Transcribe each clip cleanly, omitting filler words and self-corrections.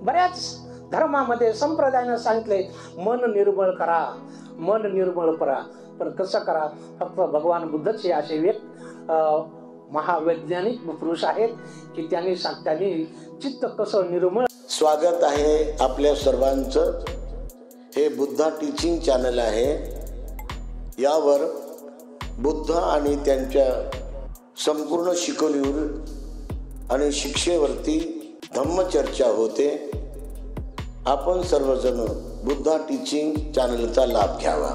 बऱ्याच धर्मामध्ये संप्रदायानं सांगितले मन निर्मळ करा, मन निर्मळ करा. पण कसं करा? फक्त भगवान बुद्धच हे असे महावैज्ञानिक पुरुष आहेत की त्यांनी चित्त कसं निर्मळ. स्वागत आहे आपल्या सर्वांचं. हे बुद्धा टीचिंग चॅनल आहे. यावर बुद्ध आणि त्यांच्या संपूर्ण शिकवणीवर आणि शिक्षेवरती धम्मचर्चा होते. आपण सर्वजण बुद्धा टीचिंग चॅनलचा लाभ घ्यावा.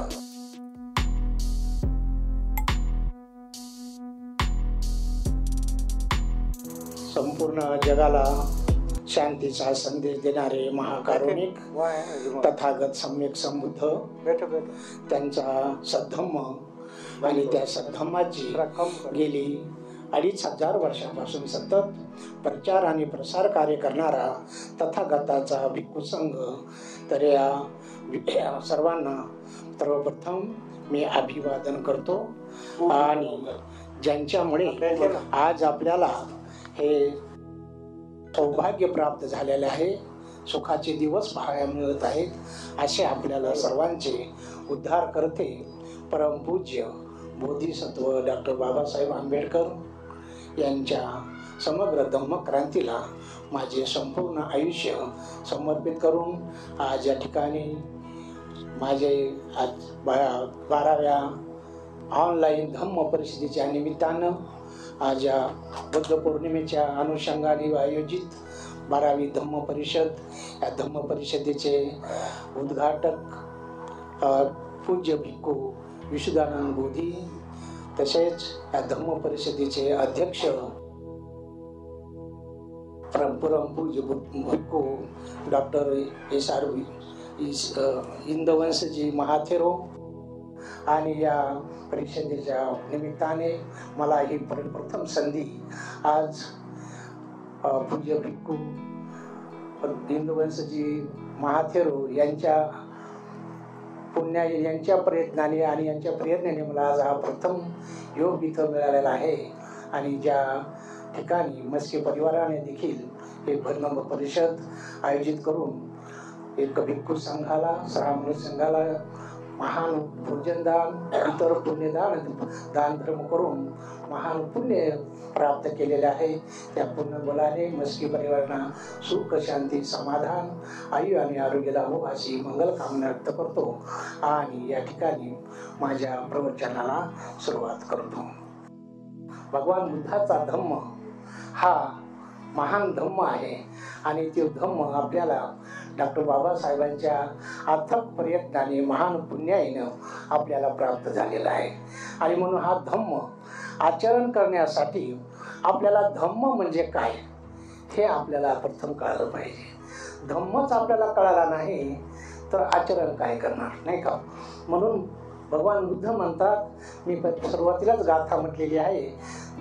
संपूर्ण जगाला शांतीचा संदेश देणारे महाकारुणिक तथागत सम्यक संबुद्ध, त्यांचा सद्धम्म आणि त्या सद्धम्माची गेली 2500 वर्षापासून सतत प्रचार आणि प्रसार कार्य करणारा तथागताचा भिक्खू संघ. तर या सर्वांना सर्वप्रथम मी अभिवादन करतो. आणि ज्यांच्यामुळे आज आपल्याला हे सौभाग्य प्राप्त झालेले आहे, सुखाचे दिवस पाहायला मिळत आहेत, असे आपल्याला सर्वांचे उद्धार करते परमपूज्य बोधिसत्व डॉक्टर बाबासाहेब आंबेडकर यांच्या समग्र धम्मक्रांतीला माझे संपूर्ण आयुष्य समर्पित करून आज या ठिकाणी माझे आज 12व्या ऑनलाईन धम्म परिषदेच्या निमित्तानं आज या बुद्ध पौर्णिमेच्या अनुषंगाने आयोजित 12वी धम्म परिषद, या धम्म परिषदेचे उद्घाटक पूज्य भिक्खू विशुद्धानंद बोधी, तसेच या धम्म परिषदेचे अध्यक्ष परमपूज्य भिक्खू डॉक्टर SR इंदवंशजी महाथेरो. आणि या परिषदेच्या निमित्ताने मला ही प्रथम संधी आज पूज्य भिक्खू इंदवंशजी महाथेरो यांच्या प्रयत्नाने आणि यांच्या प्रेरणेने मला आज हा प्रथम योग इथं मिळालेला आहे. आणि ज्या ठिकाणी मस्के परिवाराने देखील हे धम्म परिषद आयोजित करून एक भिक्खू संघाला, श्रामण संघाला महान भोजनदान, इतर पुण्यदान, दान धर्म करून महान पुण्य प्राप्त केलेले आहे. त्या पुण्य बलाने मस्की परिवारांना सुख, शांती, समाधान, आयु आणि आरोग्य लाभो अशी मंगल कामना व्यक्त करतो. आणि या ठिकाणी माझ्या प्रवचनाला सुरुवात करतो. भगवान बुद्धाचा धम्म हा महान धम्म आहे आणि तो धम्म आपल्याला डॉक्टर बाबासाहेबांच्या अथक प्रयत्नाने महान पुण्याईनं आपल्याला प्राप्त झालेला आहे. आणि म्हणून हा धम्म आचरण करण्यासाठी आपल्याला धम्म म्हणजे काय हे आपल्याला प्रथम कळलं पाहिजे. धम्मच आपल्याला कळाला नाही तर आचरण काय करणार, नाही का? म्हणून भगवान बुद्ध म्हणतात, मी सुरुवातीलाच गाथा म्हटलेली आहे,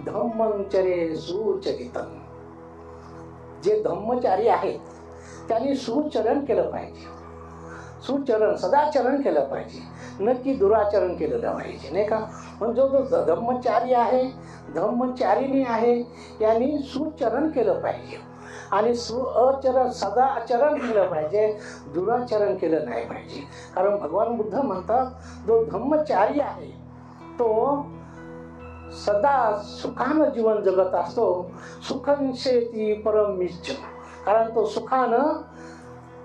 धम्मचरे सुचरितम. जे धम्मचारी आहेत त्यांनी सुचरण केलं पाहिजे, सुचरण सदाचरण केलं पाहिजे, नक्की दुराचरण केलं पाहिजे, नाही का? म्हणजे जो धम्मचारी आहे, धम्मचारिणी आहे, यांनी सुचरण केलं पाहिजे आणि सदाचरण केलं पाहिजे, दुराचरण केलं नाही पाहिजे. कारण भगवान बुद्ध म्हणतात, जो धम्मचारी आहे तो सदा सुखानं जीवन जगत असतो. सुखंशेती परमिच्छ. कारण तो सुखानं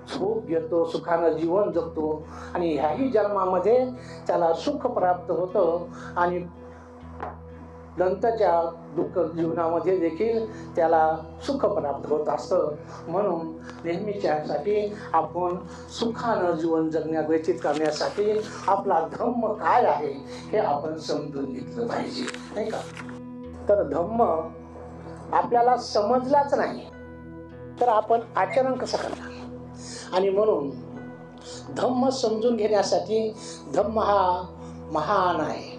सुख घेतो, सुखानं जीवन जगतो आणि ह्याही जन्मामध्ये त्याला सुख प्राप्त होतं आणि नंतरच्या दुःख जीवनामध्ये देखील त्याला सुख प्राप्त होत असतं. म्हणून नेहमीच्यासाठी आपण सुखानं जीवन व्यतीत करण्यासाठी आपला धम्म काय आहे हे आपण समजून घेतलं पाहिजे, नाही का? तर धम्म आपल्याला समजलाच नाही तर आपण आचरण कसं करणार? आणि म्हणून धम्म समजून घेण्यासाठी धम्म हा महान आहे.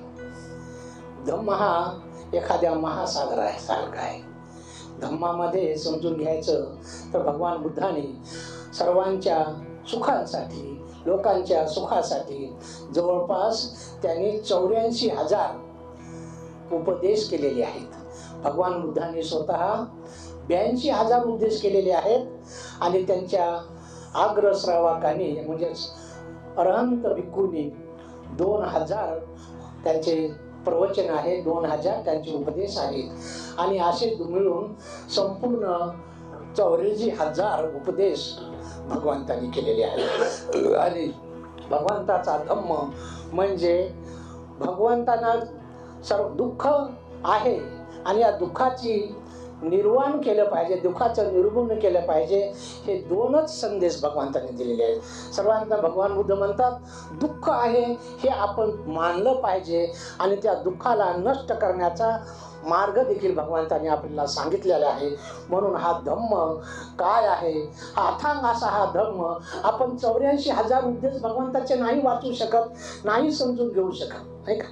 धम्म हा एखाद्या महासागरासारखा आहे. धम्मामध्ये समजून घ्यायचं तर भगवान बुद्धाने सर्वांच्या सुखांसाठी, लोकांच्या सुखासाठी जवळपास त्यांनी 84,000 उपदेश केलेले आहेत. भगवान बुद्धाने स्वतः 82,000 उपदेश केलेले आहेत आणि त्यांच्या अग्रश्रावकांनी म्हणजेच अरहंत भिक्खूंनी 2,000 त्यांचे प्रवचन आहे, 2,000 त्यांचे उपदेश आहेत आणि असे मिळून संपूर्ण 84,000 उपदेश भगवंतांनी केलेले आहेत. आणि भगवंताचा धम्म म्हणजे भगवंतांना सर्व दुःख आहे आणि या दुःखाची निर्वाण केलं पाहिजे, दुःखाचं निर्मूलन केलं पाहिजे, हे दोनच संदेश भगवंतांनी दिलेले आहेत. सर्वांना भगवान बुद्ध म्हणतात दुःख आहे हे आपण मानलं पाहिजे आणि त्या दुःखाला नष्ट करण्याचा मार्ग देखील भगवंतांनी आपल्याला सांगितलेला आहे. म्हणून हा धम्म काय आहे, हा अथांग असा हा धम्म आपण 84,000 उपदेश भगवंताचे नाही वाचू शकत, नाही समजून घेऊ शकत, नाही का.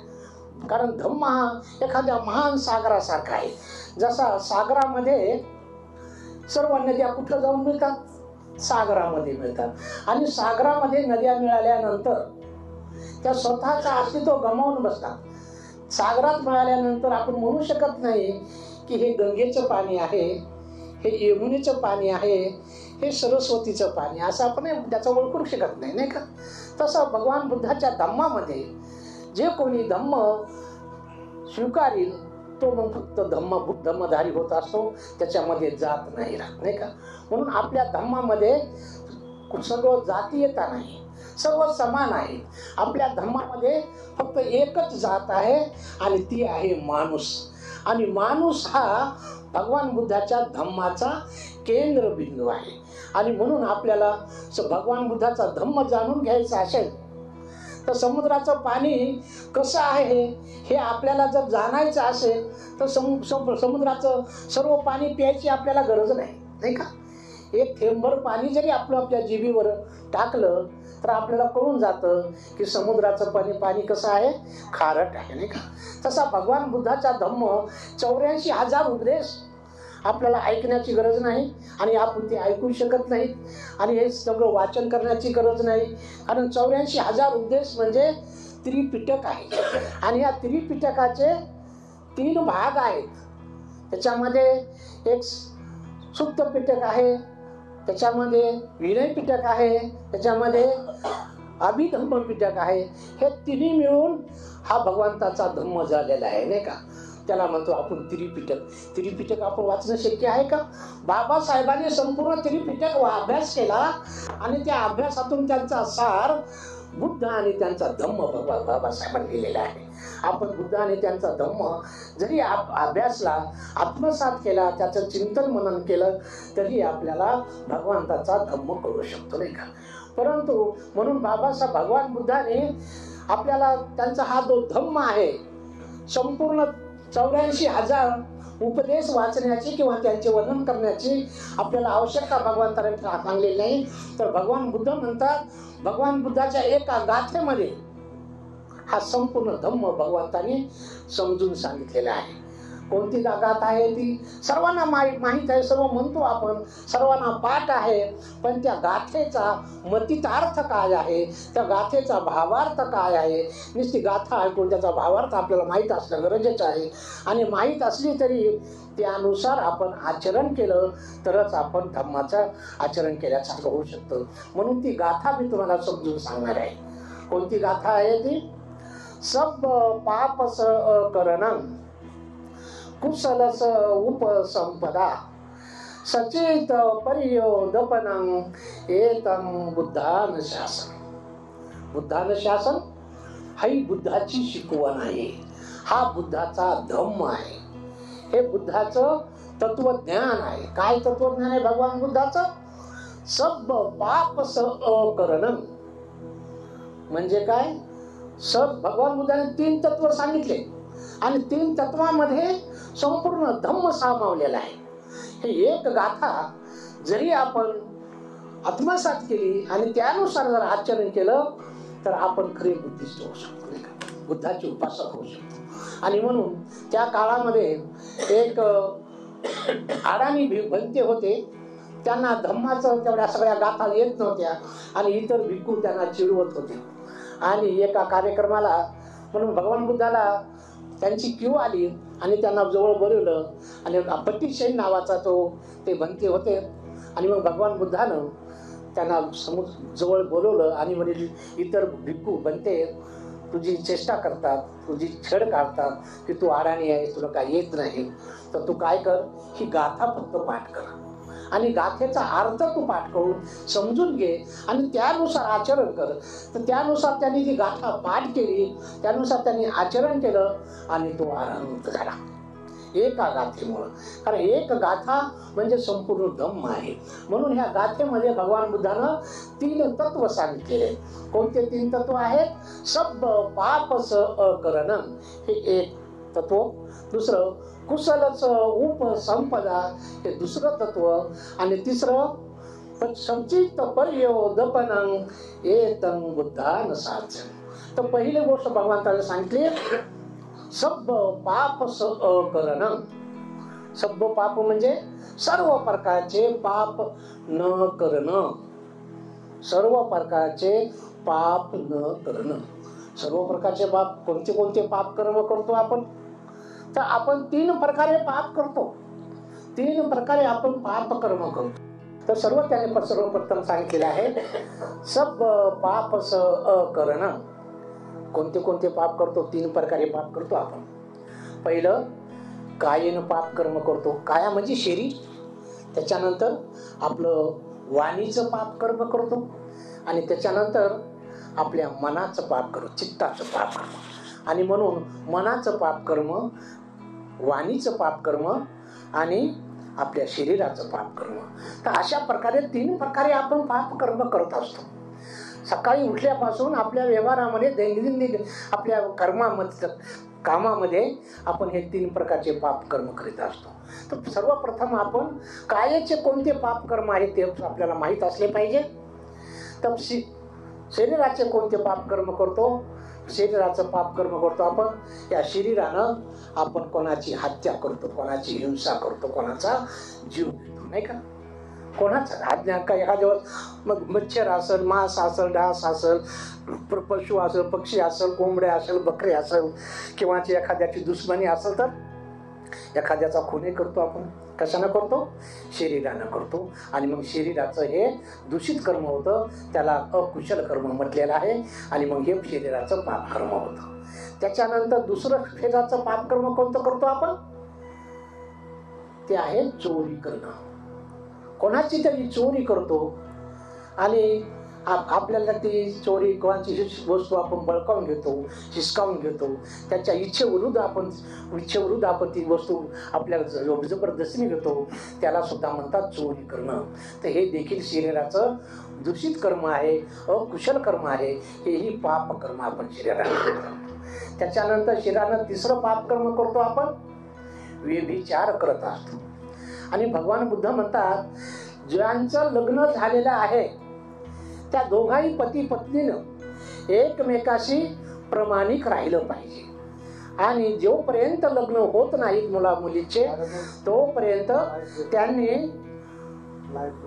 कारण धम्म हा एखाद्या महान सागरासारखा आहे. जसा सागरामध्ये सर्व नद्या कुठं जाऊन मिळतात, सागरामध्ये मिळतात आणि सागरामध्ये नद्या मिळाल्यानंतर त्या स्वतःचं अस्तित्व गमावून बसतात. सागरात मिळाल्यानंतर आपण म्हणू शकत नाही की हे गंगेचं पाणी आहे, हे यमुनेचं पाणी आहे, हे सरस्वतीचं पाणी, असं आपण त्याचा ओळखू शकत नाही, नाही का. तसं भगवान बुद्धाच्या धम्मामध्ये जे कोणी धम्म स्वीकारील तो मग फक्त धम्मधारी होत असतो, त्याच्यामध्ये जात नाही राहत, नाही का. म्हणून आपल्या धम्मामध्ये सर्व जातीयता नाही, सर्व समान आहे. आपल्या धम्मामध्ये फक्त एकच जात आहे आणि ती आहे माणूस. आणि माणूस हा भगवान बुद्धाच्या धम्माचा केंद्रबिंदू आहे. आणि म्हणून आपल्याला भगवान बुद्धाचा धम्म जाणून घ्यायचा असेल तर समुद्राचं पाणी कसं आहे हे आपल्याला जर जाणायचं असेल तर समुद्राचं सर्व पाणी प्यायची आपल्याला गरज नाही, नाही का. एक थेंबभर पाणी जरी आपल्या जिभेवर टाकलं तर आपल्याला कळून जातं की समुद्राचं पाणी कसं आहे, खारट आहे, नाही का. तसा भगवान बुद्धाचा धम्म 84,000 उपदेश आपल्याला ऐकण्याची गरज नाही आणि आपण ते ऐकू शकत नाहीत आणि हे सगळं वाचन करण्याची गरज नाही. कारण 84,000 उपदेश म्हणजे त्रिपिटक आहे आणि या त्रिपिटकाचे 3 भाग आहेत. त्याच्यामध्ये एक सुप्त पिटक आहे, त्याच्यामध्ये विनय पिटक आहे, त्याच्यामध्ये अभिधम्म पिटक आहे. हे तिन्ही मिळून हा भगवंताचा धम्म झालेला आहे, नाही का. त्याला म्हणतो आपण त्रिपिटक. त्रिपिटक आपण वाचणं शक्य आहे का. बाबासाहेबांनी संपूर्ण त्रिपिटक अभ्यास केला आणि त्या अभ्यासातून त्यांचा सार बुद्ध आणि त्यांचा धम्म बाबासाहेबांनी लिहिलेला आहे. आपण बुद्ध आणि त्यांचा धम्म जरी अभ्यासला, आत्मसात केला, त्याचं चिंतन मनन केलं तरी आपल्याला भगवंताचा धम्म कळू शकतो, नाही का. परंतु म्हणून भगवान बुद्धाने आपल्याला त्यांचा हा जो धम्म आहे संपूर्ण 84,000 उपदेश वाचण्याची किंवा त्यांचे वर्णन करण्याची आपल्याला आवश्यकता भगवंताने सांगलेली नाही. तर भगवान बुद्ध म्हणतात भगवान बुद्धाच्या एका गाथेमध्ये हा संपूर्ण धम्म भगवंताने समजून सांगितलेला आहे. कोणती गाथा आहे ती सर्वांना माहीत आहे, सर्व म्हणतो आपण, सर्वांना पाठ आहे. पण त्या गाथेचा मतितार्थ काय आहे, त्या गाथेचा भावार्थ काय आहे. नुसती गाथा ऐकून त्याचा भावार्थ आपल्याला माहीत असणं गरजेचं आहे. आणि माहीत असली तरी त्यानुसार आपण आचरण केलं तरच आपण धम्माचं आचरण केल्यासारखं होऊ शकतं. म्हणून ती गाथा मी तुम्हाला समजून सांगणार आहे. कोणती गाथा आहे ती. सब पापस अकरणं कुशलस उपसंपदा सचेत परियोदपनं एतं बुद्धानुशासन. बुद्धानुशासन ही बुद्धाची शिकवण आहे, हा बुद्धाचा धम्म आहे, हे बुद्धाचं तत्वज्ञान आहे. काय तत्वज्ञान आहे भगवान बुद्धाचं. सब पापस अकरणं म्हणजे काय. सब भगवान बुद्धाने 3 तत्व सांगितले आणि 3 तत्वामध्ये संपूर्ण धम्म सामावलेला आहे. हे एक गाथा जरी आपण आत्मसात केली आणि त्यानुसार जर आचरण केलं तर आपण खरे बुद्धिस्ट होऊ शकतो, बुद्धाचे उपासक होऊ शकतो. आणि म्हणून त्या काळामध्ये एक अडाणी भंते होते, त्यांना धम्माचं तेवढ्या सगळ्या गाथा येत नव्हत्या आणि इतर भिक्खू त्यांना चिडवत होते. आणि एका कार्यक्रमाला म्हणून भगवान बुद्धाला त्यांची क्यू आली आणि त्यांना जवळ बोलवलं आणि पट्टीसेन नावाचा ते बनते होते. आणि मग भगवान बुद्धानं त्यांना जवळ बोलवलं आणि म्हणजे इतर भिक्खू बनते तुझी चेष्टा करतात, तुझी छळ काढतात की तू अडाणी आहे, तुला काय येत नाही, तर तू काय कर, ही गाथा फक्त पाठ कर आणि गाथेचा अर्थ तू पाठ करून समजून घे आणि त्यानुसार आचरण कर. तर त्यानुसार त्यांनी ती गाथा पाठ केली, त्यानुसार त्यांनी आचरण केलं आणि तो आनंद झाला एका गाथेमुळं. कारण एक गाथा म्हणजे संपूर्ण धम्म आहे. म्हणून ह्या गाथेमध्ये भगवान बुद्धानं 3 तत्व सांगितलेले. कोणते 3 तत्व आहेत? सब पापस अकरणं हे एक तत्व, दुसरं कुशलच उपसंपदा हे दुसरं तत्व, आणि तिसरं संचित पर्योदपनं एतं बुद्धान साध्यं. तर पहिली गोष्ट भगवंताने सांगितली सब पाप अकरणं. सब पाप म्हणजे सर्व प्रकारचे पाप न करणं, सर्व प्रकारचे पाप न करणं. सर्व प्रकारचे पाप कोणते कोणते पाप कर्म करतो आपण? तर आपण 3 प्रकारे पाप करतो, 3 प्रकारे आपण पाप कर्म करतो. तर सर्वप्रथम सांगितलेलं आहे सब पापस अकरणं. कोणते कोणते पाप करतो? 3 प्रकारे पाप करतो आपण. पहिलं कायेनं पाप कर्म करतो, काया म्हणजे शरीर. त्याच्यानंतर आपलं वाणीचं पाप कर्म करतो आणि त्याच्यानंतर आपल्या मनाचं पाप करतो, चित्ताचं पाप कर्म. आणि म्हणून मनाचं पाप कर्म, वाणीचं पाप कर्म आणि आपल्या शरीराचं पाप कर्म. तर अशा प्रकारे 3 प्रकारे आपण पाप कर्म करत असतो. सकाळी उठल्यापासून आपल्या व्यवहारामध्ये दैनंदिन आपल्या कामामध्ये आपण हे 3 प्रकारचे पाप कर्म करीत असतो. तर सर्वप्रथम आपण कायाचे कोणते पाप कर्म आहेत ते आपल्याला माहीत असले पाहिजे. तर शरीराचे कोणते पाप कर्म करतो? शरीराचं पाप कर्म करतो आपण या शरीरानं आपण कोणाची हत्या करतो, कोणाची हिंसा करतो, कोणाचा जीव घेतो, नाही का? कोणाचा आज्ञा काय एखाद्या मग मच्छर असेल, मांस असेल, डास असेल, पशु असेल, पक्षी असेल, कोंबड्या असेल, बकरे असेल, किंवा एखाद्याची दुश्मनी असेल तर एखाद्याचा खून करतो आपण. कशानं करतो? शरीरानं करतो. आणि मग शरीराचं हे दूषित कर्म होतं, त्याला अकुशल कर्म म्हटलेलं आहे. आणि मग हे शरीराचं पाप कर्म होतं. त्याच्यानंतर दुसरं शरीराचं पाप कर्म कोणतं करतो आपण? ते आहे चोरी करणं. कोणाची तरी चोरी करतो आणि आपल्याला ती चोरी कोणाची वस्तू आपण बळकावून घेतो, हिसकावून घेतो, त्याच्या इच्छेविरुद्ध आपण ती वस्तू आपल्याला जबरदस्तीने घेतो, त्याला सुद्धा म्हणतात चोरी करणं. तर हे देखील शरीराचं दूषित कर्म आहे, अकुशल कर्म आहे. हेही पाप कर्म आपण शरीराला करतो. त्याच्यानंतर शरीरानं तिसरं पाप कर्म करतो आपण व्यभिचार करत असतो. आणि भगवान बुद्ध म्हणतात ज्यांचं लग्न झालेलं आहे त्या दोघाही पती पत्नीनं एकमेकाशी प्रामाणिक राहिलं पाहिजे. आणि जोपर्यंत लग्न होत नाहीत मुला मुलीचे तोपर्यंत त्यांनी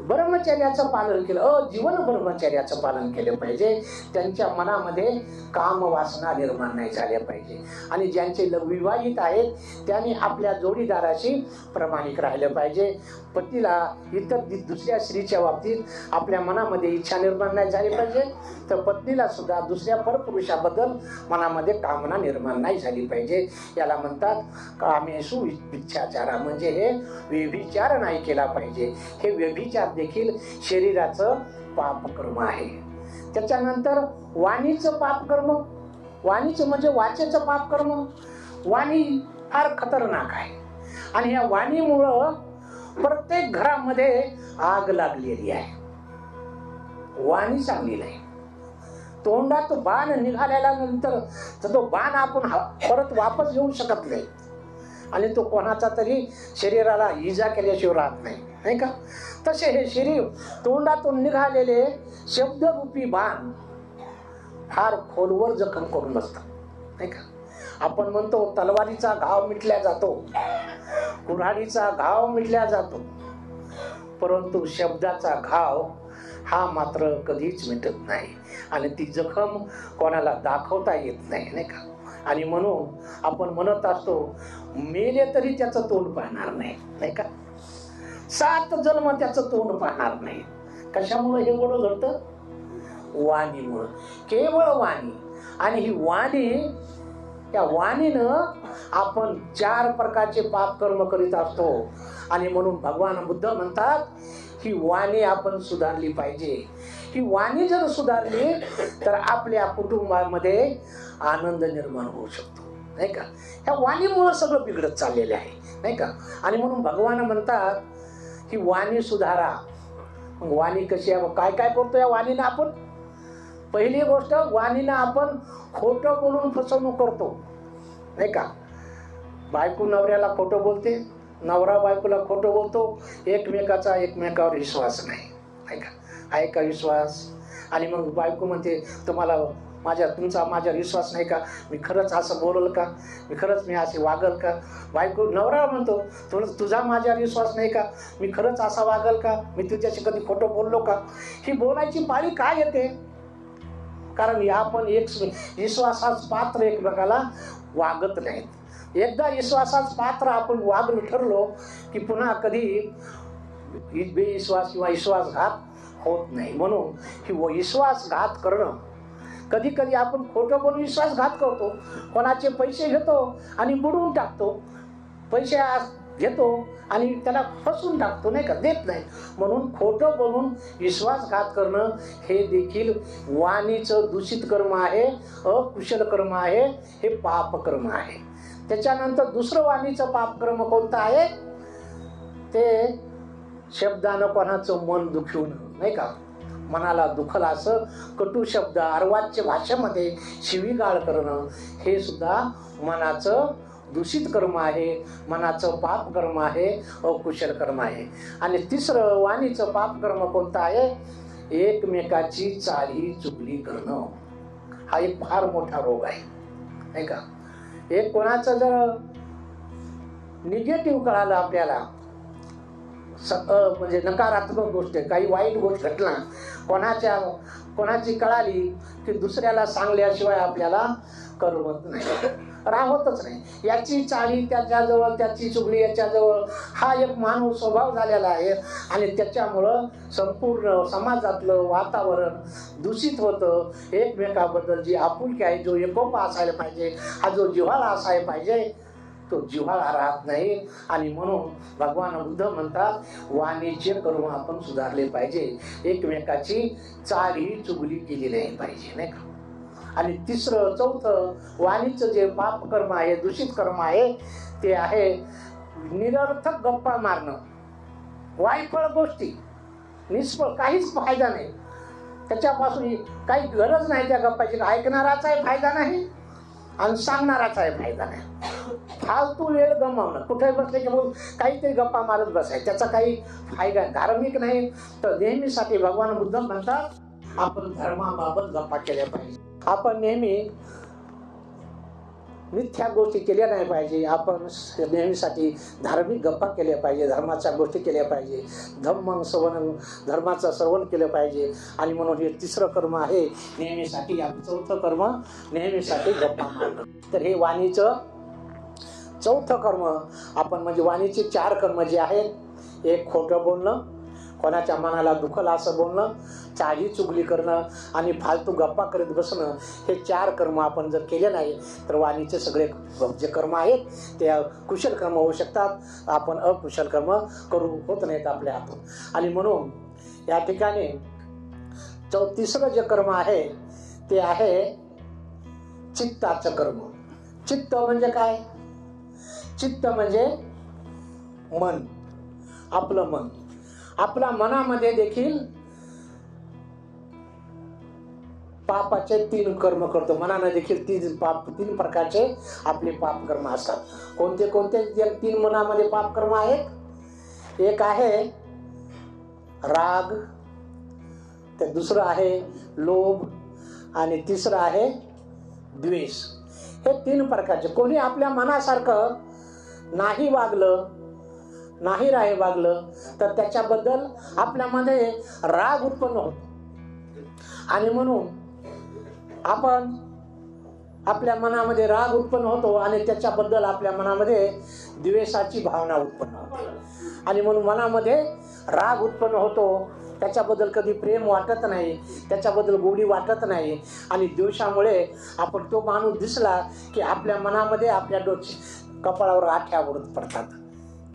ब्रह्मचर्याचं पालन केलं, जीवन ब्रह्मचर्याचं पालन केलं पाहिजे. त्यांच्या मनामध्ये काम वासना निर्माण नाही झाल्या पाहिजे. आणि ज्यांचे विवाहित आहेत त्यांनी आपल्या जोडीदाराशी प्रामाणिक राहिलं पाहिजे. पतीला इतर दुसऱ्या स्त्रीच्या बाबतीत आपल्या मनामध्ये इच्छा निर्माण नाही झाली पाहिजे, तर पत्नीला सुद्धा दुसऱ्या परपुरुषाबद्दल मनामध्ये कामना निर्माण नाही झाली पाहिजे. याला म्हणतात कामेषु इच्छाचारा, म्हणजे हे व्यभिचार नाही केला पाहिजे. हे व्यभिचार देखील शरीराचं पापकर्म आहे. त्याच्यानंतर वाणीचं पापकर्म, वाणीचं म्हणजे वाचेचं पापकर्म. वाणी फार खतरनाक आहे आणि या वाणीमुळं प्रत्येक घरामध्ये आग लागलेली आहे. वाणी चांगली नाही. तोंडात बाण निघालेला नंतर तो बाण आपण परत वापस घेऊ शकत नाही आणि तो कोणाचा तरी शरीराला इजा केल्याशिवाय राहत नाही, नाही का? तसे हे शरीर तोंडातून निघालेले शब्दरूपी बाण फार खोलवर जखम करून बसतात, नाही का? आपण म्हणतो तलवारीचा घाव मिटल्या जातो, कुऱ्हाडीचा घाव मिटल्या जातो, परंतु शब्दाचा घाव हा मात्र कधीच मिटत नाही आणि ती जखम कोणाला दाखवता येत नाही, नाही का? आणि म्हणून आपण म्हणत असतो मेले तरी त्याचं तोंड पाहणार नाही, नाही का? 7 जन्म त्याचं तोंड पाहणार नाही. कशामुळे हे गोड घडतं? वाणीमुळं, केवळ वाणी. आणि ही वाणी, त्या वाणीनं आपण 4 प्रकारचे पाप कर्म करीत असतो. आणि म्हणून भगवान बुद्ध म्हणतात ही वाणी आपण सुधारली पाहिजे. ही वाणी जर सुधारली तर आपल्या कुटुंबामध्ये आनंद निर्माण होऊ शकतो, नाही का? ह्या वाणीमुळे सगळं बिघडत चाललेलं आहे, नाही का? आणि म्हणून भगवान म्हणतात ही वाणी सुधारा. मग वाणी कशी आहे? काय काय करतो या वाणीनं आपण? पहिली गोष्ट, वाणीनं आपण खोटं बोलून फसवणूक करतो, नाही का? बायको नवऱ्याला खोटं बोलते, नवरा बायकोला खोटं बोलतो, एकमेकावर विश्वास नाही, नाही का? आहे का विश्वास? आणि मग बायको म्हणते तुमचा माझ्यावर विश्वास नाही का? मी खरंच असं बोलल का? मी असे वागल का? नवरा म्हणतो तुझा माझ्यावर विश्वास नाही का? मी खरंच असा वागल का? मी तुझ्याशी कधी खोटं बोललो का? ही बोलायची पाळी काय येते? कारण आपण विश्वासाच पात्र एकमेकाला वागत नाहीत. एकदा विश्वासाच पात्र आपण वागून ठरलो की पुन्हा कधी बेविश्वास किंवा विश्वासघात होत नाही. म्हणून ही विश्वासघात करणं, कधी कधी आपण खोटं बोलून विश्वासघात करतो. कोणाचे पैसे घेतो आणि बुडवून टाकतो, पैसे घेतो आणि त्याला फसवून टाकतो, नाही का? देत नाही. म्हणून खोटं बोलून विश्वासघात करणं हे देखील वाणीचं दूषित कर्म आहे, अकुशल कर्म आहे, हे पाप कर्म आहे. त्याच्यानंतर दुसरं वाणीचं पाप कर्म कोणतं आहे? ते शब्दानं कोणाचं मन दुखवणं, नाही का? मनाला दुखल असं कटू शब्द, अर्वाच्य भाषेमध्ये शिवीगाळ करणं, हे सुद्धा मनाचं दूषित कर्म आहे, मनाचं पाप कर्म आहे, अकुशल कर्म आहे. आणि तिसरं वाणीचं पाप कर्म कोणतं आहे? एकमेकाची चाली चुगली करणं. हा एक फार मोठा रोग आहे, नाही का? एक कोणाचं जर निगेटिव्ह कळालं आपल्याला, म्हणजे नकारात्मक गोष्ट, काही वाईट गोष्ट घटना कोणाची कळाली की दुसऱ्याला सांगल्याशिवाय आपल्याला करमत नाही, राहतच नाही. याची चाळी त्याच्याजवळ, त्याची चुगली याच्याजवळ, हा एक मानव स्वभाव झालेला आहे. आणि त्याच्यामुळं संपूर्ण समाजातलं वातावरण दूषित होतं. एकमेकाबद्दल जी आपुलकी आहे, जो एकोपा असायला पाहिजे, हा जो जिव्हाळा असायला पाहिजे, तो जिव्हाळा राहत नाही. आणि म्हणून भगवान बुद्ध म्हणतात वाणीचे कर्म आपण सुधारले पाहिजे, एकमेकाची चाल ही चुगली केली नाही पाहिजे, नाही का? आणि तिसरं चौथं वाणीचं जे पाप कर्म आहे, दूषित कर्म आहे, ते आहे निरर्थक गप्पा मारणं, वायफळ गोष्टी, निष्फळ, काहीच फायदा नाही त्याच्यापासून, काही गरज नाही त्या गप्पाची. ऐकणाराचाही फायदा नाही आणि सांगणाराचाही फायदा नाही. फालतू वेळ गमावणं, कुठे बसले की मग काहीतरी गप्पा मारत बसाय, त्याचा काही फायदा धार्मिक नाही. तर नेहमीसाठी भगवान बुद्ध म्हणतात आपण धर्माबाबत गप्पा केल्या पाहिजे. आपण नेहमी मिथ्या गोष्टी केल्या नाही पाहिजे. आपण नेहमीसाठी धार्मिक गप्पा केल्या पाहिजे, धर्माच्या गोष्टी केल्या पाहिजे, धर्माचं श्रवण केलं पाहिजे. आणि म्हणून हे तिसरं कर्म आहे नेहमीसाठी. चौथं कर्म नेहमीसाठी गप्पा मारणं. तर हे वाणीचं चौथं कर्म आपण, म्हणजे वाणीचे 4 कर्म जे आहेत, एक खोटं बोलणं, कोणाच्या मनाला दुखल असं बोलणं, चाळी चुगली करणं आणि फालतू गप्पा करत बसणं, हे 4 कर्म आपण जर केले नाही तर वाणीचे सगळे जे कर्म आहेत ते कुशल कर्म होऊ शकतात. आपण अकुशल कर्म करू होत नाहीत आपल्या हातून. आणि म्हणून या ठिकाणी तिसरं जे कर्म आहे ते आहे चित्ताचं कर्म. चित्त म्हणजे काय? चित्त म्हणजे मन, आपलं मन. आपल्या मनामध्ये देखील पापाचे 3 कर्म करतो. मनाने देखील 3 प्रकारचे आपले पाप कर्म असतात. कोणते कोणते 3 मनामध्ये पाप कर्म आहेत? एक आहे राग, तर दुसरं आहे लोभ आणि तिसरं आहे द्वेष. हे 3 प्रकारचे. कोणी आपल्या मनासारखं नाही वागलं, नाही वागलं तर त्याच्याबद्दल आपल्यामध्ये राग उत्पन्न होतो. आणि म्हणून आपण आपल्या मनामध्ये राग उत्पन्न होतो आणि त्याच्याबद्दल आपल्या मनामध्ये द्वेषाची भावना उत्पन्न होते. आणि म्हणून मनामध्ये राग उत्पन्न होतो, त्याच्याबद्दल कधी प्रेम वाटत नाही, त्याच्याबद्दल गोडी वाटत नाही. आणि द्वेषामुळे आपण तो माणूस दिसला की आपल्या मनामध्ये आपल्या कपाळावर आठ्या ओढत पडतात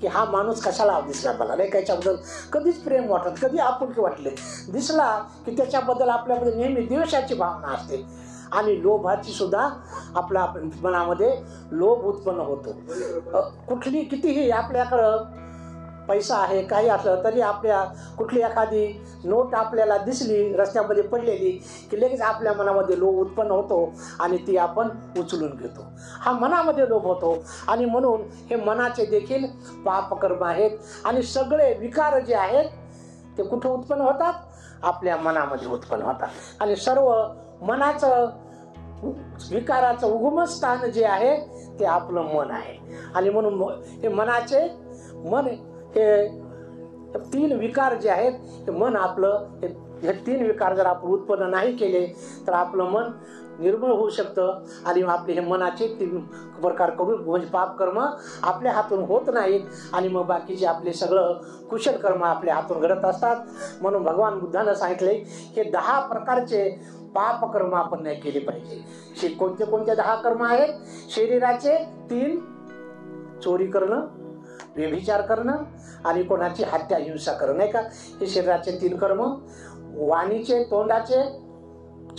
की हा माणूस कशाला दिसला मला, नाही त्याच्याबद्दल कधीच प्रेम वाटत, कधी आपुलकी वाटले. दिसला की त्याच्याबद्दल आपल्यामध्ये नेहमी द्वेषाची भावना असते. आणि लोभाची सुद्धा आपल्या मनामध्ये लोभ उत्पन्न होतो. कुठली कितीही आपल्याकडं पैसा आहे, काही असलं तरी आपल्या कुठली एखादी नोट आपल्याला दिसली रस्त्यामध्ये पडलेली की लगेच आपल्या मनामध्ये लोभ उत्पन्न होतो आणि ती आपण उचलून घेतो. हा मनामध्ये लोभ होतो. आणि म्हणून हे मनाचे देखील पापकर्म आहेत. आणि सगळे विकार जे आहेत ते कुठं उत्पन्न होतात? आपल्या मनामध्ये उत्पन्न होतात. आणि सर्व मनाचं विकाराचं उगमस्थान जे आहे ते आपलं मन आहे. आणि म्हणून हे मनाचे मन हे 3 विकार जे आहेत ते मन आपलं हे 3 विकार जर आपण उत्पन्न नाही केले तर आपलं मन निर्मळ होऊ शकतं. आणि आपले हे मनाचे 3 प्रकार करून म्हणजे पाप कर्म आपल्या हातून होत नाहीत. आणि मग बाकीचे आपले सगळं कुशल कर्म आपल्या हातून घडत असतात. म्हणून भगवान बुद्धानं सांगितले हे 10 प्रकारचे पाप कर्म आपण नाही केले पाहिजे. कोणते कोणते 10 कर्म आहेत? शरीराचे 3, चोरी करणं, व्यभिचार करणं आणि कोणाची हत्या हिंसा करणं, नाही का, हे शरीराचे 3 कर्म. वाणीचे तोंडाचे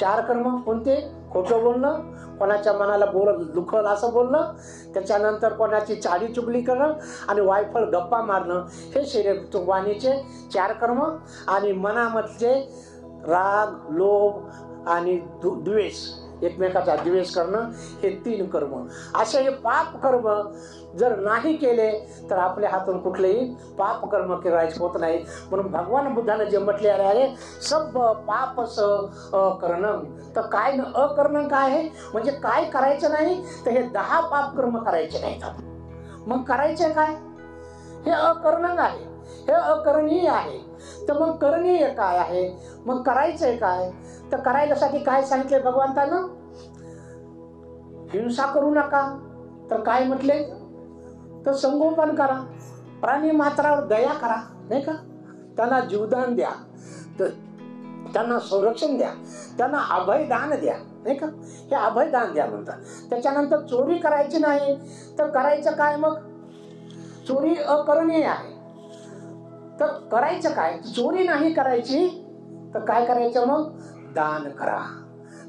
4 कर्म कोणते? खोटं बोलणं, कोणाच्या मनाला दुखल असं बोलणं, त्याच्यानंतर कोणाची चाडी चुगली करणं आणि वायफळ गप्पा मारणं, हे शरीर वाणीचे 4 कर्म. आणि मनामधले राग, लोभ आणि द्वेष, एकमेकाचा द्वेष करणं, हे 3 कर्म. असे हे पाप कर्म जर नाही केले तर आपल्या हातून कुठलेही पाप कर्म करायचे होत नाही. म्हणून भगवान बुद्धाने जे म्हटलेले आहे सब पापस अकरणं. तर काय अकरणं काय आहे? म्हणजे काय करायचं नाही तर हे 10 पाप कर्म करायचे नाहीत. मग करायचे काय? हे अकरणं आहे, हे अकरणीय आहे. तर मग करणीय काय आहे? मग करायचंय काय? तर करायसाठी काय सांगितले भगवंतानं? हिंसा करू नका. तर काय म्हटले? तर संगोपन करा, प्राणी मात्रावर दया करा, नाही का, त्यांना जीवदान द्या, त्यांना संरक्षण द्या, त्यांना अभयदान द्या, नाही का, हे अभयदान द्या म्हणतात. त्याच्यानंतर चोरी करायची नाही. तर करायचं काय? मग चोरी अकरणीय आहे. तर करायचं काय? चोरी नाही करायची. तर काय करायचं? मग दान करा.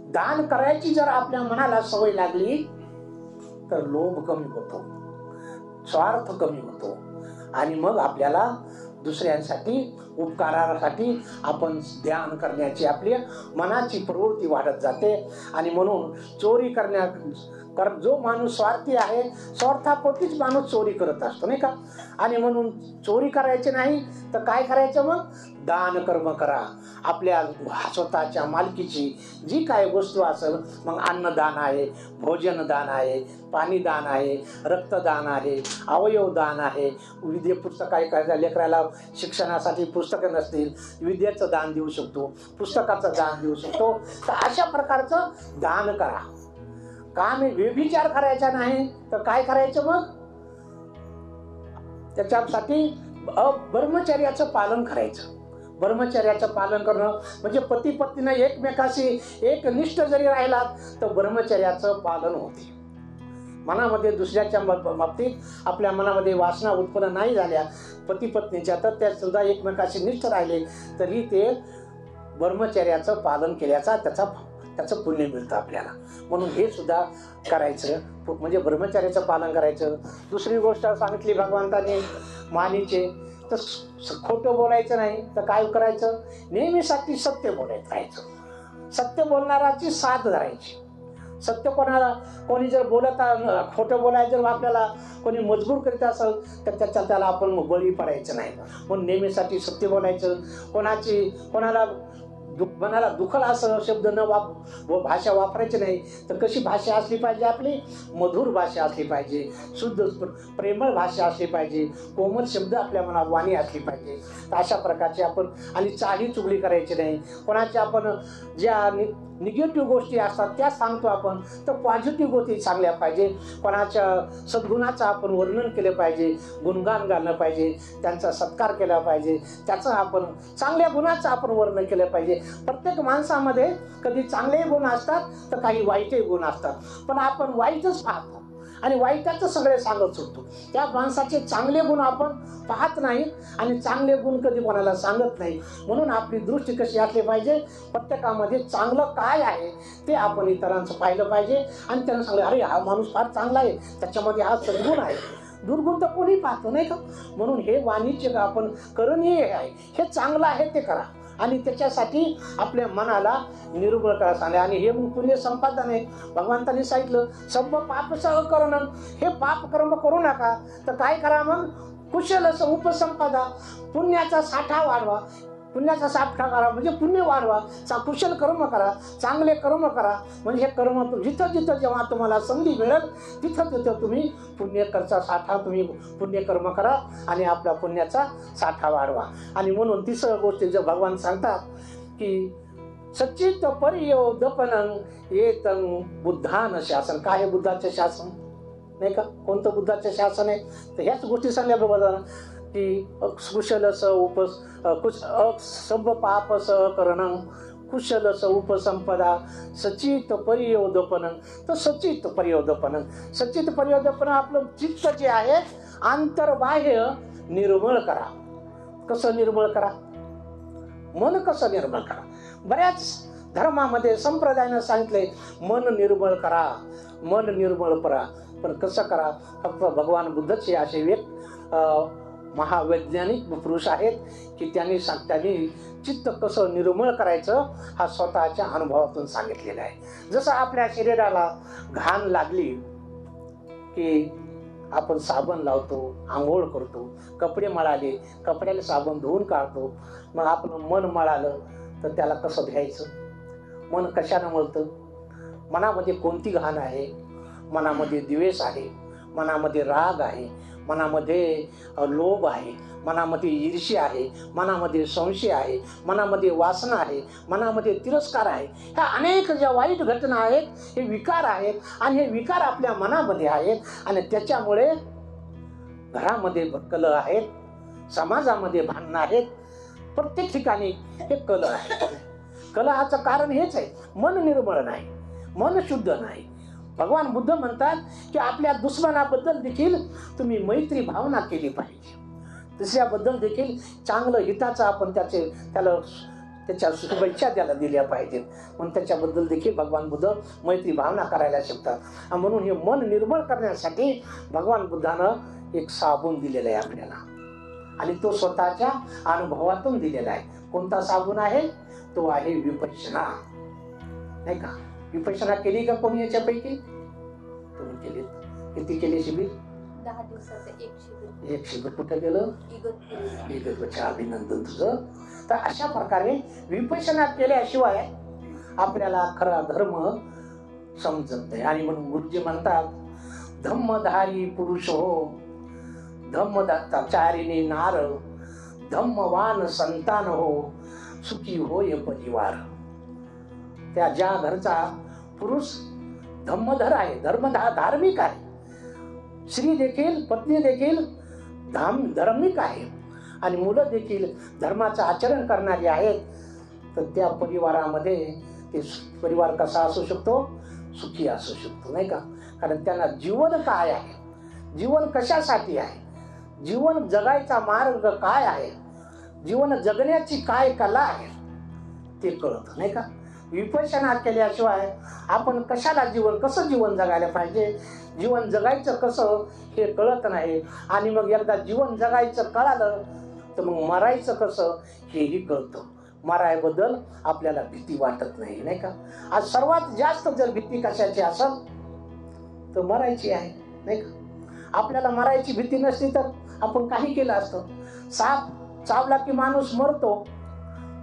दान करायची जर आपल्या मनाला सवय लागली तर लोभ कमी होतो, स्वार्थ कमी होतो. आणि मग आपल्याला दुसऱ्यांसाठी उपकारासाठी आपण ध्यान करण्याची आपली मनाची प्रवृत्ती वाढत जाते. आणि म्हणून चोरी जो माणूस स्वार्थी आहे, स्वार्थापोटीच माणूस चोरी करत असतो, नाही का. आणि म्हणून चोरी करायची नाही. तर काय करायचं? मग दान कर्म करा. आपल्या स्वतःच्या मालकीची जी काय वस्तू असेल, मग अन्नदान आहे, भोजन दान आहे, पाणी दान आहे, रक्तदान आहे, अवयव दान आहे, विद्ये पुस्तक काय लेकराला शिक्षणासाठी पुस्तकं नसतील, विद्येचं दान देऊ शकतो, पुस्तकाचं दान देऊ शकतो. तर अशा प्रकारचं दान करा. काम व्यभिचार करायचा नाही. तर काय करायचं? मग त्याच्यासाठी ब्रह्मचर्याचं पालन करायचं. ब्रह्मचर्याचं पालन करणं म्हणजे पती पत्नीनं एकमेकाशी एकनिष्ठ जरी राहिलात तर ब्रह्मचर्याचं पालन होते. मनामध्ये दुसऱ्याच्या बाबतीत आपल्या मनामध्ये वासना उत्पन्न नाही झाल्या पती पत्नीच्या, तर त्या सुद्धा एकमेकाशी निष्ठ राहिले तरी ते ब्रह्मचर्याचं पालन केल्याचा त्याचं पुण्य मिळतं आपल्याला. म्हणून हे सुद्धा करायचं, म्हणजे ब्रह्मचर्याचं पालन करायचं. दुसरी गोष्ट सांगितली भगवंताने मानीचे, तर खोटं बोलायचं नाही. तर काय करायचं? नेहमीसाठी सत्य बोलायचं राहायचं. सत्य बोलणाराची साथ धरायची. सत्य कोणी जर खोटं बोलायचं जर आपल्याला कोणी मजबूर करीत असेल तर त्याला आपण बळी पडायचं नाही. म्हणून नेहमीसाठी सत्य बोलायचं. कोणाला मनाला दुखल असं शब्द भाषा वापरायची नाही. तर कशी भाषा असली पाहिजे? आपली मधुर भाषा असली पाहिजे, शुद्ध प्रेमळ भाषा असली पाहिजे, कोमल शब्द आपल्या मनात वाणी असली पाहिजे. तर अशा प्रकारचे आपण आणि चाली चुगली करायची नाही. कोणाच्या आपण ज्या निगेटिव्ह गोष्टी असतात त्या सांगतो आपण, तर पॉझिटिव्ह गोष्टी सांगल्या पाहिजे. कोणाच्या सद्गुणाचं आपण वर्णन केलं पाहिजे, गुणगान गाणं पाहिजे, त्यांचा सत्कार केला पाहिजे, त्याचं आपण चांगल्या गुणाचं आपण वर्णन केलं पाहिजे. प्रत्येक माणसामध्ये कधी चांगलेही गुण असतात तर काही वाईटही गुण असतात, पण आपण वाईटच पाहतो आणि वाईटाचं सगळे सांगत सुटतो. त्या माणसाचे चांगले गुण आपण पाहत नाही आणि चांगले गुण कधी कोणाला सांगत नाही. म्हणून आपली दृष्टी कशी असली पाहिजे, प्रत्येकामध्ये चांगलं काय आहे ते आपण इतरांचं पाहिलं पाहिजे आणि त्यांना सांगलं, अरे हा माणूस फार चांगला आहे, त्याच्यामध्ये हा सद्गुण आहे. दुर्गुण तर कोणी पाहतो नाही का. म्हणून हे वाणिज्य आपण करणीय आहे, हे चांगलं आहे ते करा आणि त्याच्यासाठी आपल्या मनाला निर्मळ करा सांगा. आणि हे मग पुण्य संपादन आहे. भगवंतांनी सांगितलं सब पाप सह करणं, हे पाप कर्म करू नका. तर काय करा मग, कुशल असं उपसंपदा, पुण्याचा साठा वाढवा. पुण्याचा साठा करा म्हणजे पुण्य वाढवा, कुशल कर्म करा, चांगले कर्म करा. म्हणजे हे कर्म जिथं जिथं जेव्हा तुम्हाला संधी मिळेल तिथं तिथं तुम्ही पुण्यकरचा साठा, तुम्ही पुण्यकर्म करा आणि आपला पुण्याचा साठा वाढवा. आणि म्हणून तिसरं गोष्टी जर भगवान सांगतात की सच्चित पर्योदपनं येतं बुद्धान शासन. काय आहे बुद्धाचे शासन नाही का, कोणतं बुद्धाचे शासन आहे, तर ह्याच गोष्टी सांगल्याबरोबर की कुशल सब पाप सह करणं, कुशल उपसंपदा, सचित पर्योदपन. तर सचित पर्योदपन, सचित पर्योदपन आपलं चित्त जे आहे आंतरबाह्य निर्मळ करा. कसं निर्मळ करा, मन कसं निर्मळ करा. बऱ्याच धर्मामध्ये संप्रदायानं सांगितलंय मन निर्मळ करा, मन निर्मळ करा. पण कसं करा, फक्त भगवान बुद्धचे असे महावैज्ञानिक पुरुष आहेत की त्यांनी चित्त कसं निर्मळ करायचं हा स्वतःच्या अनुभवातून सांगितलेला आहे. जसं आपल्या शरीराला घाण लागली की आपण साबण लावतो, आंघोळ करतो, कपडे मळाले कपड्याला साबण धुवून काढतो. मग आपण मन मळालं तर त्याला कसं घ्यायचं, मन कशानं मळतं, मनामध्ये कोणती घाण आहे, मनामध्ये द्वेष आहे, मनामध्ये राग आहे, मनामध्ये लोभ आहे, मनामध्ये ईर्ष्या आहे, मनामध्ये संशय आहे, मनामध्ये वासना आहे, मनामध्ये तिरस्कार आहे. ह्या अनेक ज्या वाईट घटना आहेत हे विकार आहेत आणि हे विकार आपल्या मनामध्ये आहेत आणि त्याच्यामुळे घरामध्ये कलह आहेत, समाजामध्ये भांडणं आहेत, प्रत्येक ठिकाणी हे कलह आहे. कलहाचं कारण हेच आहे, मन निर्मळ नाही, मन शुद्ध नाही. भगवान बुद्ध म्हणतात की आपल्या दुश्मनाबद्दल देखील तुम्ही मैत्री भावना केली पाहिजे, दुसऱ्याबद्दल देखील चांगलं हिताचं आपण त्याच्या शुभेच्छा त्याला दिल्या पाहिजेत. म्हणून त्याच्याबद्दल देखील भगवान बुद्ध मैत्री भावना करायला शिकतात. म्हणून हे मन निर्मळ करण्यासाठी भगवान बुद्धानं एक साबून दिलेला आहे आपल्याला आणि तो स्वतःच्या अनुभवातून दिलेला आहे. कोणता साबून आहे, तो आहे विपश्यना. नाही का, विपश्यना केली का कोणी याच्यापैकी? तुम्ही केली. किती केले शिबिर? 10 दिवसाचं एक शिबिर. कुठं गेलं? इगतपुरीला. अभिनंदन तुझं. तर अशा प्रकारे विपश्यना केल्याशिवाय आपल्याला खरा धर्म समजत नाही. आणि म्हणून गुरुजी म्हणतात धम्मधारी पुरुष हो, धम्मचारिणी नार, धम्मवान संतान हो, सुखी होय परिवार. त्या ज्या घरचा पुरुष धम्मधर आहे, धार्मिक आहे, स्त्री देखील पत्नी देखील धार्मिक आहे आणि मुलं देखील धर्माचं आचरण करणारी आहेत, तर त्या परिवारामध्ये ते परिवार कसा असू शकतो? सुखी असू शकतो. नाही का, कारण त्यांना जीवन काय आहे, जीवन कशासाठी आहे, जीवन जगायचा मार्ग काय आहे, जीवन जगण्याची काय कला आहे ते कळतं. नाही का, विपश्यना केल्याशिवाय आपण कसं जीवन जगायला पाहिजे, जीवन जगायचं कसं हे कळत नाही. आणि मग एकदा जीवन जगायचं कळालं तर मग मरायचं कसं हेही कळतं. मरायबद्दल आपल्याला भीती वाटत नाही. नाही का, आज सर्वात जास्त जर भीती कशाची असेल तर मरायची आहे. नाही का, आपल्याला मरायची भीती नसती तर आपण काही केलं असतं. साप चावला की माणूस मरतो,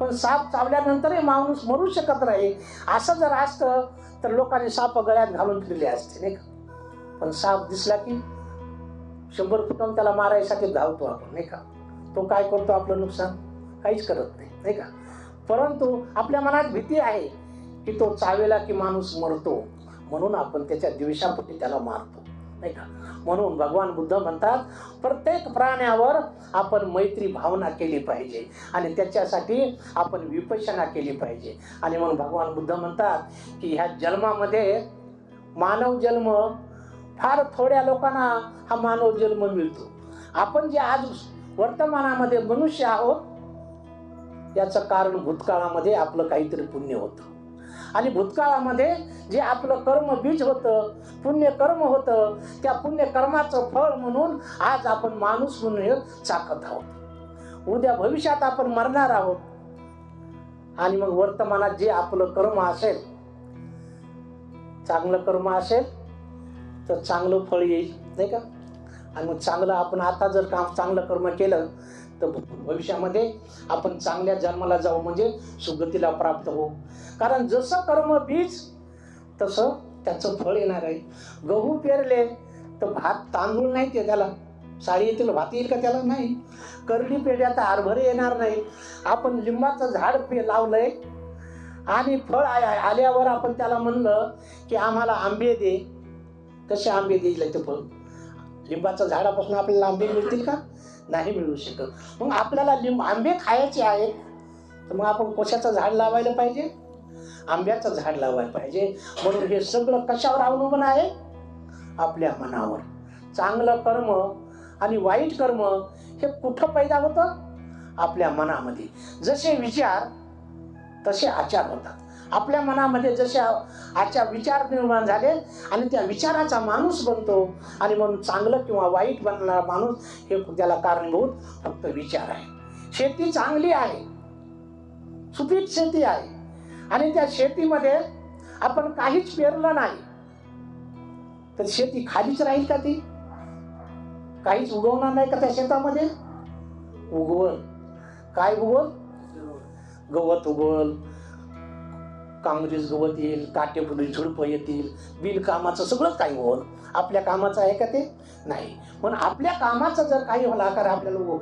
पण साप चावल्यानंतरही माणूस मरू शकत नाही. असं जर असतं तर लोकांनी साप गळ्यात घालून फिरले असते. नाही का, पण साप दिसला की 100 फुटांनी त्याला मारायसाठी धावतो आपण. नाही का, तो काय करतो? आपलं नुकसान काहीच करत नाही. नाही का, परंतु आपल्या मनात भीती आहे की तो चावेला की माणूस मरतो, म्हणून आपण त्याच्या द्वेषापोटी त्याला मारतो, नाही का? म्हणून भगवान बुद्ध म्हणतात प्रत्येक प्राण्यावर आपण मैत्री भावना केली पाहिजे आणि त्याच्यासाठी आपण विपश्यना केली पाहिजे. आणि म्हणून भगवान बुद्ध म्हणतात की ह्या जन्मामध्ये मानव जन्म फार थोड्या लोकांना हा मानव जन्म मिळतो. आपण जे आज वर्तमानामध्ये मनुष्य आहोत याचं कारण भूतकाळामध्ये आपलं काहीतरी पुण्य होतं आणि भूतकाळामध्ये जे आपलं कर्म बीज होतं, पुण्य कर्म होतं, त्या पुण्य कर्माचं फळ म्हणून आज आपण माणूस म्हणून चाकत आहोत. उद्या भविष्यात आपण मरणार आहोत आणि मग वर्तमानात जे आपलं कर्म असेल, चांगलं कर्म असेल तर चांगलं फळ येईल, नाही का? आणि मग चांगलं आपण आता जर काम चांगलं कर्म केलं तर भविष्यामध्ये आपण चांगल्या जन्माला जाऊ, म्हणजे सुगतीला प्राप्त होऊ. कारण जसं कर्म बीज तसं त्याचं फळ येणार आहे. गहू पेरले तर भात तांदूळ नाही, ते त्याला साडी येतील, भात येईल का त्याला? नाही. करडी पेरल्या तर हरभरे येणार नाही. आपण लिंबाचं झाड लावलंय आणि फळ आल्यावर आपण त्याला म्हणलं की आम्हाला आंबे दे, कसे आंबे देईल ते फळ? लिंबाच्या झाडापासून आपल्याला आंबे मिळतील का? नाही मिळू शकत. मग आपल्याला आंबे खायचे आहेत तर मग आपण कशाचं झाड लावायला पाहिजे? आंब्याचं झाड लावायला पाहिजे. म्हणून हे सगळं कशावर अवलंबून आहे? आपल्या मनावर. चांगलं कर्म आणि वाईट कर्म हे कुठं पैदा होतं? आपल्या मनामध्ये. जसे विचार तसे आचार होतात. आपल्या मनामध्ये जसे आचार विचार निर्माण झाले आणि त्या विचाराचा माणूस बनतो. आणि म्हणून चांगलं किंवा वाईट बनणारा माणूस हे त्याला कारणीभूत फक्त विचार आहे. शेती चांगली आहे, सुपीक शेती आहे आणि त्या शेतीमध्ये आपण काहीच पेरलं नाही तर शेती खालीच राहील का? ती काहीच उगवणार नाही का त्या शेतामध्ये? उगवल. काय उगवल? गवत उगवल, काँग्रेस गवत येईल, काटेपुडी झुडपं येतील, बिनकामाचं सगळंच काही उगवल. आपल्या कामाचं आहे का ते? नाही. पण आपल्या कामाचं जर काही आकार आपल्याला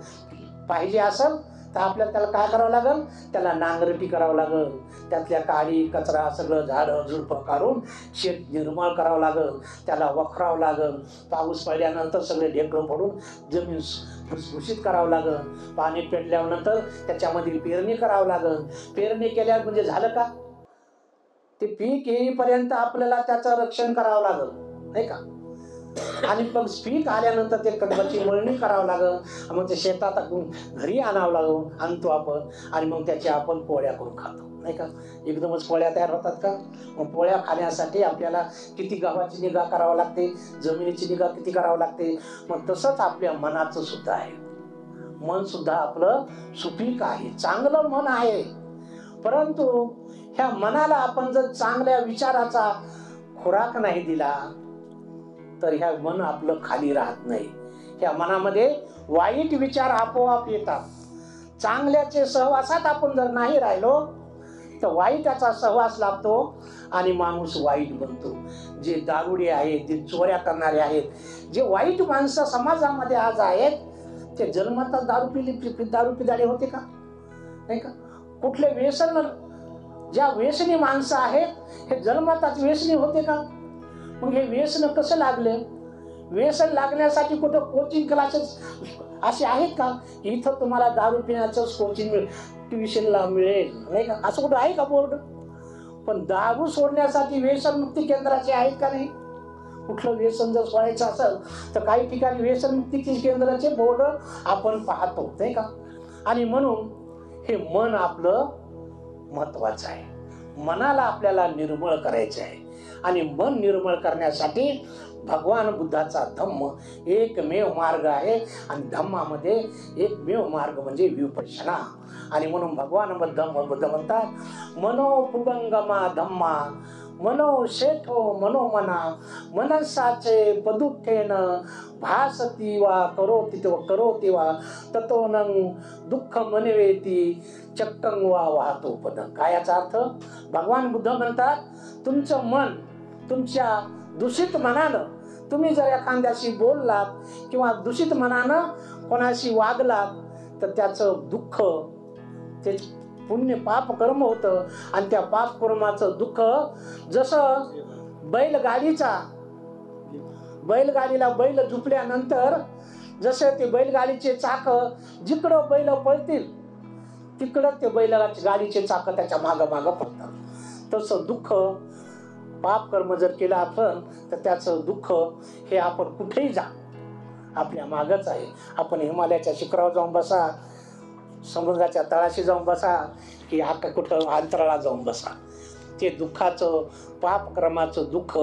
पाहिजे असेल तर आपल्याला त्याला काय करावं लागेल? त्याला नांगरटी करावं लागेल. त्यातल्या काडी कचरा सगळं झाडं झुडपं काढून शेत निर्मळ करावं लागेल. त्याला वखरावं लागेल. पाऊस पडल्यानंतर सगळे ढेकळं पडून जमीन भुसभुशीत करावं लागेल. पाणी पेटल्यानंतर त्याच्यामध्ये पेरणी करावं लागेल. पेरणी केल्यावर म्हणजे झालं का? ते पीक येईपर्यंत आपल्याला त्याचं रक्षण करावं लागेल, नाही का? आणि मग पीक आल्यानंतर ते कडबाची मळणी करावं लागेल. मग ते शेतात घरी आणावं लागेल, आणतो आपण आणि मग त्याच्या आपण पोळ्या करून खातो, नाही का? एकदमच पोळ्या तयार होतात का? मग पोळ्या खाण्यासाठी आपल्याला किती गावाची निगा करावं लागते, जमिनीची निगा किती करावं लागते. मग तसंच आपल्या मनाचं सुद्धा आहे. मन सुद्धा आपलं सुपीक आहे, चांगलं मन आहे. परंतु ह्या मनाला आपण जर चांगल्या विचाराचा खुराक नाही दिला तर ह्या मन आपलं खाली राहत नाही. ह्या मनामध्ये वाईट विचार आपोआप येतात. चांगल्याचे सहवासात आपण जर नाही राहिलो तर वाईटाचा सहवास लागतो आणि माणूस वाईट बनतो. जे दारुडे आहेत, जे चोऱ्या करणारे आहेत, जे वाईट माणसं समाजामध्ये आज आहेत ते जन्मातच दारू पिदाडे होते का? नाही का? कुठले व्यसन, ज्या व्यसनी माणसं आहेत हे जन्मातच व्यसनी होते का? मग हे व्यसन कसं लागले? व्यसन लागण्यासाठी कुठं कोचिंग क्लासेस असे आहेत का? इथं तुम्हाला दारू पिण्याचं कोचिंग ट्युशनला मिळेल, नाही का? असं कुठं आहे का बोर्ड? पण दारू सोडण्यासाठी व्यसन मुक्ती केंद्राचे आहेत का नाही? कुठलं व्यसन जर सोडायचं असेल तर काही ठिकाणी व्यसन मुक्ती केंद्राचे बोर्ड आपण पाहतो, नाही का? आणि म्हणून हे मन आपलं महत्वाचं आहे. मनाला आपल्याला निर्मळ करायचं आहे आणि मन निर्मळ करण्यासाठी भगवान बुद्धाचा धम्म एकमेव मार्ग आहे आणि धम्मामध्ये एकमेव मार्ग म्हणजे विपश्यना. आणि म्हणून भगवान बुद्ध म्हणतात मनोपुगंगमा धम्मा मनो शेठो मनोमना मनसाचे पदुखेन भासती वा करोती वा ततोनं दुःख मनवेती चक्कं वा वाहतो पद. काय याचा अर्थ? भगवान बुद्ध म्हणतात तुमचं मन, तुमच्या दूषित मनानं तुम्ही जर एखाद्याशी बोललात किंवा दूषित मनानं कोणाशी वागलात तर त्याचं दुःख ते पुण्य पाप कर्म होतं आणि त्या पाप कर्माचं दुःख जसं बैलगाडीला बैल झुपल्यानंतर जसे ते बैलगाडीचे चाक जिकडं बैल पळतील तिकडं ते गाडीचे चाक त्याच्या मागं पडतात. तसं दुःख पाप कर्म जर केलं आपण तर त्याचं दुःख हे आपण कुठेही जा आपल्या मागच आहे. आपण हिमालयाच्या शिखरावर जाऊन बसा, समुद्राच्या तळाशी जाऊन बसा, की कुठं अंतराळात जाऊन बसा, ते दुःखाचं पाप कर्माचं दुःख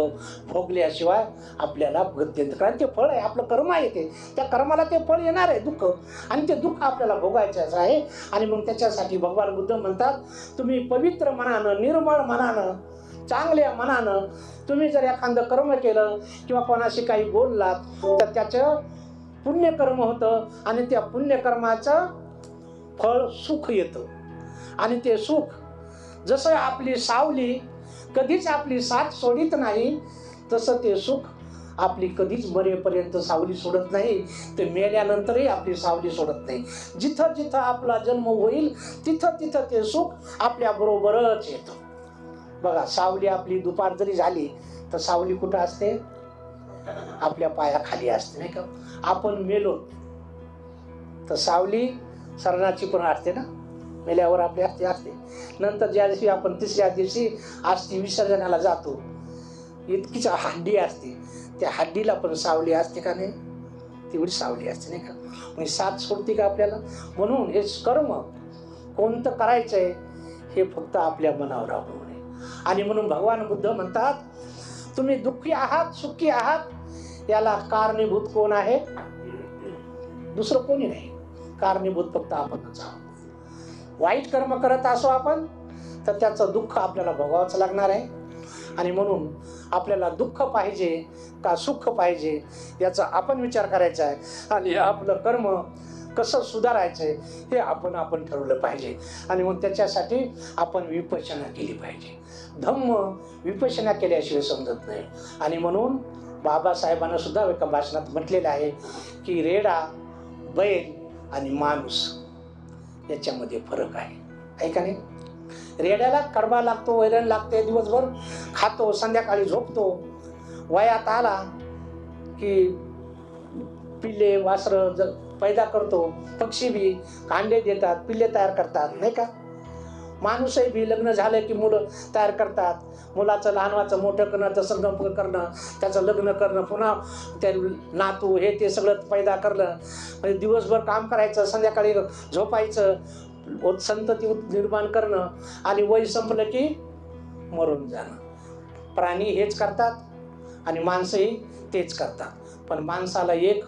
भोगल्याशिवाय आपल्याला गत्यंतर. कारण ते फळ आहे, आपलं कर्म आहे, ते त्या कर्माला ते फळ येणार आहे दुःख, आणि ते दुःख आपल्याला भोगायचंच आहे. आणि मग त्याच्यासाठी भगवान बुद्ध म्हणतात, तुम्ही पवित्र मनानं, निर्मळ मनानं, चांगल्या मनानं तुम्ही जर एखादं कर्म केलं किंवा कोणाशी काही बोललात तर त्याचं पुण्यकर्म होतं आणि त्या पुण्यकर्माचं फळ सुख येतं. आणि ते सुख जसं आपली सावली कधीच आपली साथ सोडित नाही तसं ते सुख आपली कधीच मरेपर्यंत सावली सोडत नाही, ते मेल्यानंतरही आपली सावली सोडत नाही. जिथं जिथं आपला जन्म होईल तिथं तिथं ते सुख आपल्या बरोबरच येतं. बघा, सावली आपली दुपार जरी झाली तर सावली कुठं असते? आपल्या पायाखाली असते, नाही का? आपण मेलो तर सावली सरणाची पण असते ना, मेल्यावर आपली असते. नंतर ज्या दिवशी आपण तिसऱ्या दिवशी अस्थि विसर्जनाला जातो, इतकीच हड्डी असते, त्या हड्डीला पण सावली असते का नाही? तेवढी सावली असते, नाही का? म्हणजे साथ सोडते का आपल्याला? म्हणून हे कर्म कोणतं करायचंय हे फक्त आपल्या मनावर अवलंबून आहे. आणि म्हणून भगवान बुद्ध म्हणतात, तुम्ही दुःखी आहात, सुखी आहात, याला कारणीभूत कोण आहे? दुसरं कोणी नाही, कारणीभूत फक्त आपणच आहोत. वाईट कर्म करत असो आपण तर त्याचं दुःख आपल्याला भोगावंच लागणार आहे. आणि म्हणून आपल्याला दुःख पाहिजे का सुख पाहिजे याचा आपण विचार करायचा आहे. आणि आपलं कर्म कसं सुधारायचंय हे आपण ठरवलं पाहिजे. आणि मग त्याच्यासाठी आपण विपश्यना केली पाहिजे. धम्म विपश्यना केल्याशिवाय समजत नाही. आणि म्हणून बाबासाहेबांना सुद्धा एका भाषणात म्हटलेलं आहे की रेडा, बैल आणि माणूस याच्यामध्ये फरक आहे का नाही? रेड्याला कडबा लागतो, वैरण लागते, दिवसभर खातो, संध्याकाळी झोपतो, वयात आला की पिल्ले वासरं पैदा करतो. पक्षी बी कांडे देतात, पिल्ले तयार करतात, नाही का? माणूसही बी लग्न झालं की मुलं तयार करतात. मुलाचं लहानवाचं मोठं करणं, तसं करणं, त्याचं लग्न करणं, पुन्हा त्या नातू हे ते सगळं पैदा करणं, म्हणजे दिवसभर काम करायचं, संध्याकाळी झोपायचं, संतती निर्माण करणं, आणि वय संपलं की मरून जाणं. प्राणी हेच करतात आणि माणसंही तेच करतात. पण माणसाला एक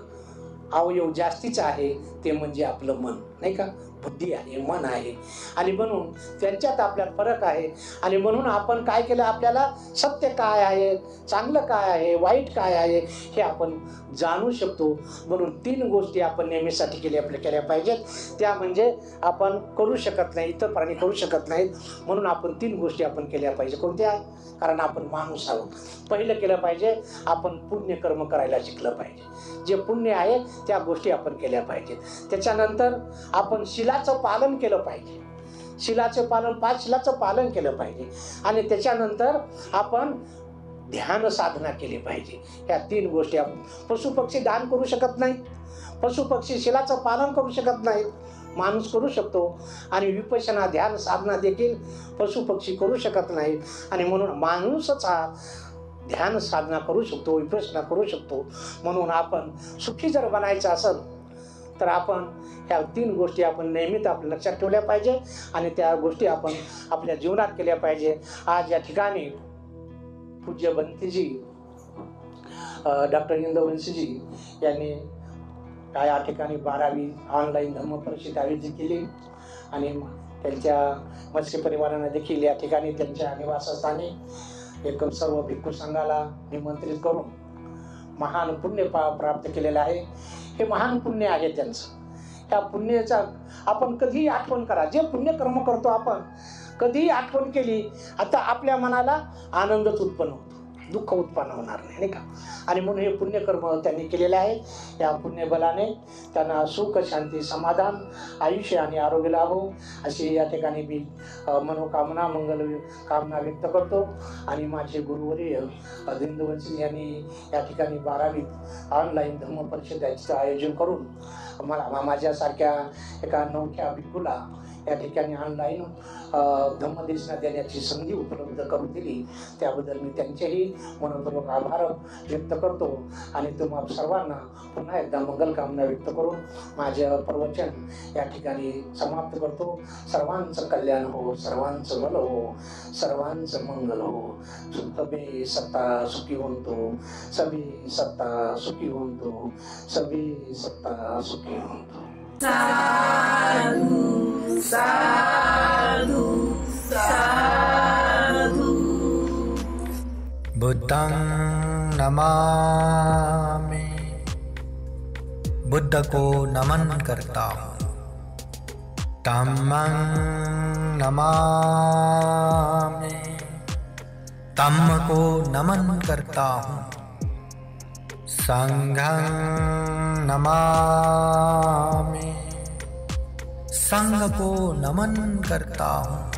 अवयव जास्तीचा आहे, ते म्हणजे आपलं मन, नाही का? बुद्धी आहे, मन आहे. आणि म्हणून त्यांच्यात आपल्यात फरक आहे. आणि म्हणून आपण काय केलं, आपल्याला सत्य काय आहे, चांगलं काय आहे, वाईट काय आहे हे आपण जाणू शकतो. म्हणून 3 गोष्टी आपण नेहमीसाठी केल्या पाहिजेत. त्या म्हणजे आपण करू शकत नाही, इतर प्राणी करू शकत नाहीत, म्हणून आपण 3 गोष्टी आपण केल्या पाहिजे. कोणत्या? कारण आपण माणूस आहोत. पहिलं केलं पाहिजे, आपण पुण्यकर्म करायला शिकलं पाहिजे. जे पुण्य आहे त्या गोष्टी आपण केल्या पाहिजेत. त्याच्यानंतर आपण शिलाचं पालन केलं पाहिजे. शिलाचं पालन, 5 शिलाचं पालन केलं पाहिजे. आणि त्याच्यानंतर आपण ध्यान साधना केली पाहिजे. ह्या 3 गोष्टी आपण, पशु पक्षी दान करू शकत नाहीत, पशु पक्षी शिलाचं पालन करू शकत नाहीत, माणूस करू शकतो. आणि विपश्यना ध्यान साधना देखील पशु पक्षी करू शकत नाहीत. आणि म्हणून माणूसच हा ध्यान साधना करू शकतो, विपश्यना करू शकतो. म्हणून आपण सुखी जर बनायचं असेल तर आपण ह्या 3 गोष्टी आपण नेहमीच आपल्या लक्षात ठेवल्या पाहिजे आणि त्या गोष्टी आपण आपल्या जीवनात केल्या पाहिजे. आज या ठिकाणी पूज्य बंतीजी, डॉक्टर इंदवंशीजी यांनी या ठिकाणी 12वी ऑनलाईन धम्म परिषद आयोजित केली. आणि त्यांच्या मत्स्य परिवाराने देखील या ठिकाणी त्यांच्या निवासस्थानी एक सर्व भिक्खू संघाला निमंत्रित करून महान पुण्य प्राप्त केलेलं आहे. हे महान पुण्य आहे त्यांचं. ह्या पुण्याचा आपण कधीही आठवण करा. जे पुण्यकर्म करतो आपण कधीही आठवण केली, आता आपल्या मनाला आनंदच उत्पन्न होतो. दुःख उत्पन्न होणार नाही, नाही का. आणि म्हणून हे पुण्यकर्म त्यांनी केलेले आहे. या पुण्यबलाने त्यांना सुख, शांती, समाधान, आयुष्य आणि आरोग्य लाभो अशी या ठिकाणी मी मनोकामना, मंगल कामना व्यक्त करतो. आणि माझे गुरुवर्य दिंडवंशी यांनी या ठिकाणी 12वीत ऑनलाईन धम्मपरिषदेचं आयोजन करून मला माझ्यासारख्या एका नवख्या भिक्खूला या ठिकाणी ऑनलाईन धम्मदेशना देण्याची संधी उपलब्ध करून दिली. त्याबद्दल मी त्यांचेही मनपूर्वक आभार व्यक्त करतो. आणि तुम्हा सर्वांना पुन्हा एकदा मंगलकामना व्यक्त करून माझं प्रवचन या ठिकाणी समाप्त करतो. सर्वांचं कल्याण हो, सर्वांचं भलं हो, सर्वांचं मंगल हो. सभी सत्ता सुखी होतो, सभी सत्ता सुखी होतो, सभी सत्ता सुखी होतो. साधु साधु साधु. बुद्धं नमामि, बुद्ध को नमन करता हूँ. धम्मं नमामि, धम्म को नमन करता हूँ. संघं नमामि, संघ को नमन करता हूँ.